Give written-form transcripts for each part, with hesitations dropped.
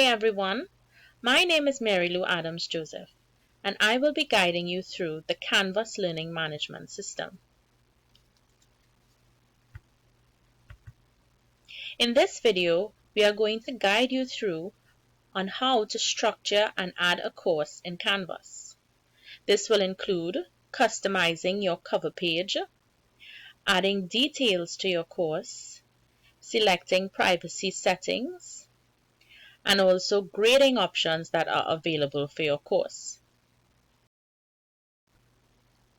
Hey everyone, my name is Mary Lou Adams Joseph, and I will be guiding you through the Canvas Learning Management System. In this video, we are going to guide you through on how to structure and add a course in Canvas. This will include customizing your cover page, adding details to your course, selecting privacy settings, and also grading options that are available for your course.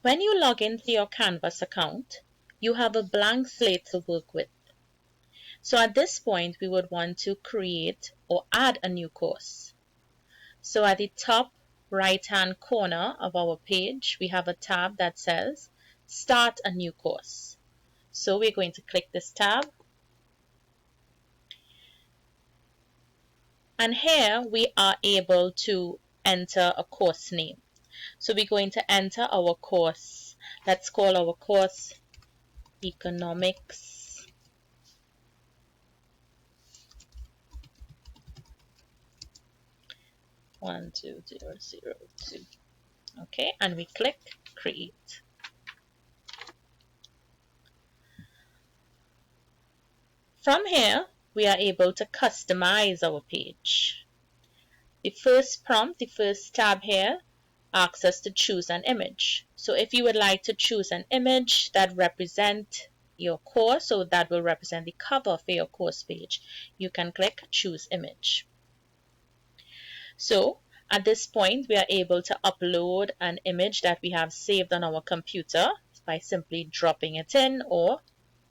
When you log into your Canvas account, you have a blank slate to work with. So at this point, we would want to create or add a new course. So at the top right-hand corner of our page, we have a tab that says Start a New Course. So we're going to click this tab. And here we are able to enter a course name. So we're going to enter our course. Let's call our course Economics 12002. Okay, and we click Create. From here, we are able to customize our page. The first prompt, the first tab here, asks us to choose an image. So if you would like to choose an image that represents your course, so that will represent the cover for your course page, you can click Choose Image. So at this point, we are able to upload an image that we have saved on our computer by simply dropping it in or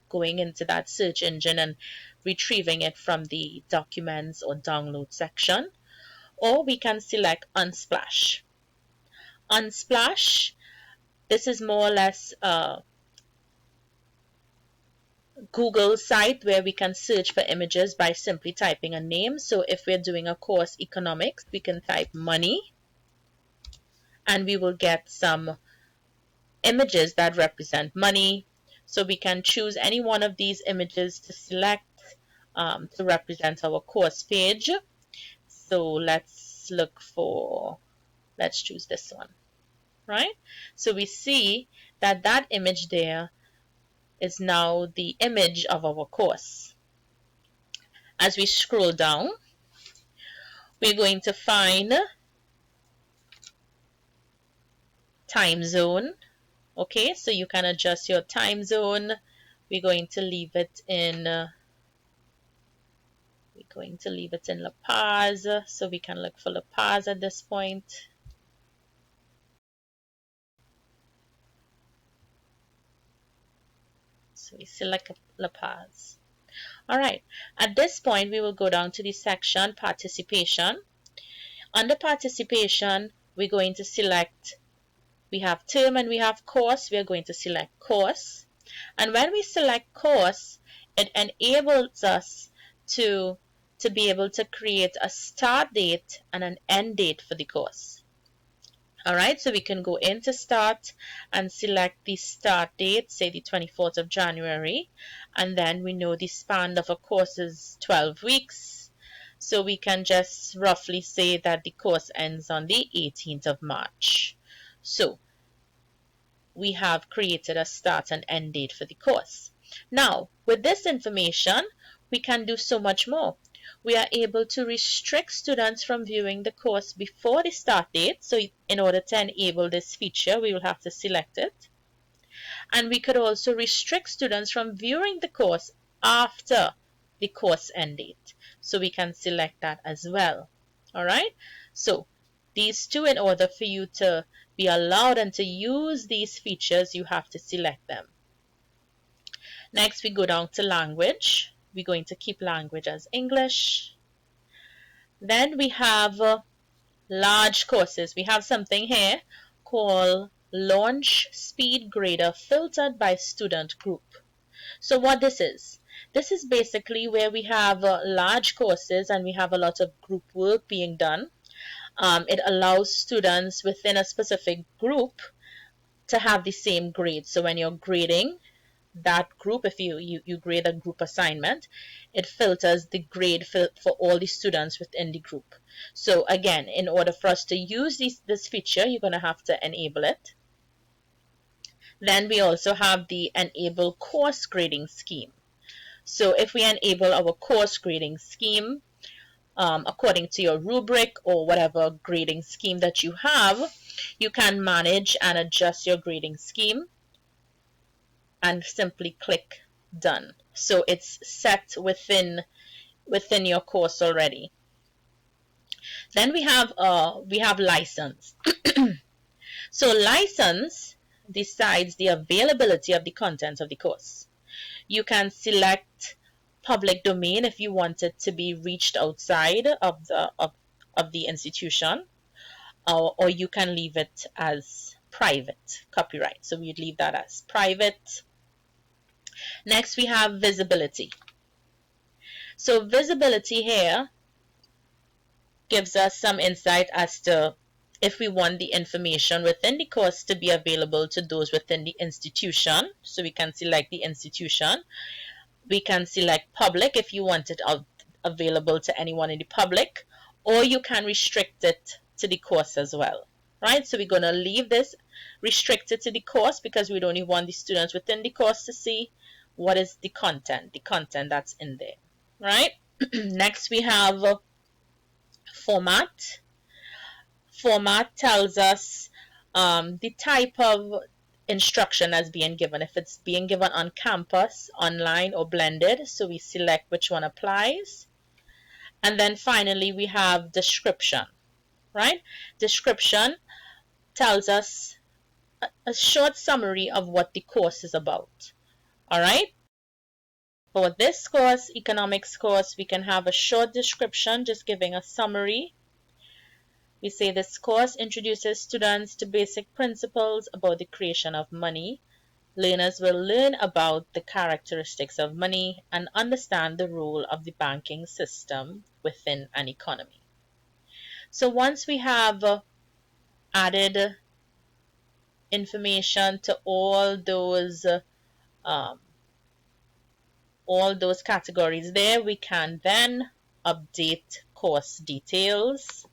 going into that search engine and retrieving it from the documents or download section. Or we can select Unsplash. Unsplash, this is more or less a Google site where we can search for images by simply typing a name. So if we're doing a course economics, we can type money and we will get some images that represent money. So we can choose any one of these images to select to represent our course page. So let's choose this one, right? So we see that that image there is now the image of our course. As we scroll down, we're going to find time zone. Okay, so you can adjust your time zone. We're going to leave it in La Paz, so we can look for La Paz at this point. So we select La Paz. All right, at this point, we will go down to the section Participation. Under Participation, we're going to select, we have term and we have course. We are going to select course. And when we select course, it enables us to be able to create a start date and an end date for the course. All right, so we can go into start and select the start date, say the 24th of January, and then we know the span of a course is 12 weeks. So we can just roughly say that the course ends on the 18th of March. So we have created a start and end date for the course. Now, with this information, we can do so much more. We are able to restrict students from viewing the course before the start date. So in order to enable this feature, we will have to select it. And we could also restrict students from viewing the course after the course end date. So we can select that as well. All right. So these two, in order for you to be allowed and to use these features, you have to select them. Next, we go down to language. We're going to keep language as English. Then we have large courses. We have something here called Launch Speed Grader filtered by student group. So what this is basically where we have large courses and we have a lot of group work being done. It allows students within a specific group to have the same grade. So when you're grading that group, if you grade a group assignment, it filters the grade for all the students within the group. So again, in order for us to use this feature, you're going to have to enable it. Then we also have the enable course grading scheme. So if we enable our course grading scheme, according to your rubric or whatever grading scheme that you have, you can manage and adjust your grading scheme and simply click done. So it's set within your course already. Then we have license. So license decides the availability of the contents of the course. You can select public domain if you want it to be reached outside of the institution, or you can leave it as private copyright. So we'd leave that as private. Next, we have visibility. So visibility here gives us some insight as to if we want the information within the course to be available to those within the institution. So we can select the institution. We can select public if you want it available to anyone in the public, or you can restrict it to the course as well. Right? So we're going to leave this restricted to the course because we only want the students within the course to see what is the content that's in there. Right? Next, we have format. Format tells us the type of instruction that's being given, if it's being given on campus, online, or blended. So we select which one applies. And then finally, we have description, right? Description tells us a short summary of what the course is about. All right? For this course, economics course, we can have a short description just giving a summary. We say this course introduces students to basic principles about the creation of money. Learners will learn about the characteristics of money and understand the role of the banking system within an economy. So once we have added information to all those categories there, we can then update course details.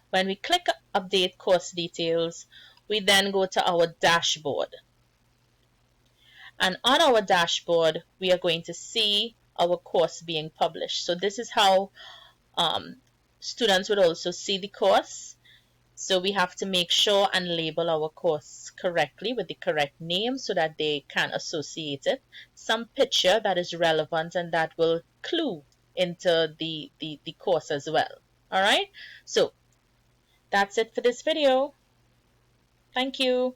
When we click update course details, we then go to our dashboard. And on our dashboard, we are going to see our course being published. So this is how students would also see the course. So we have to make sure and label our course correctly with the correct name so that they can associate it. Some picture that is relevant and that will clue into the course as well. All right. So that's it for this video. Thank you.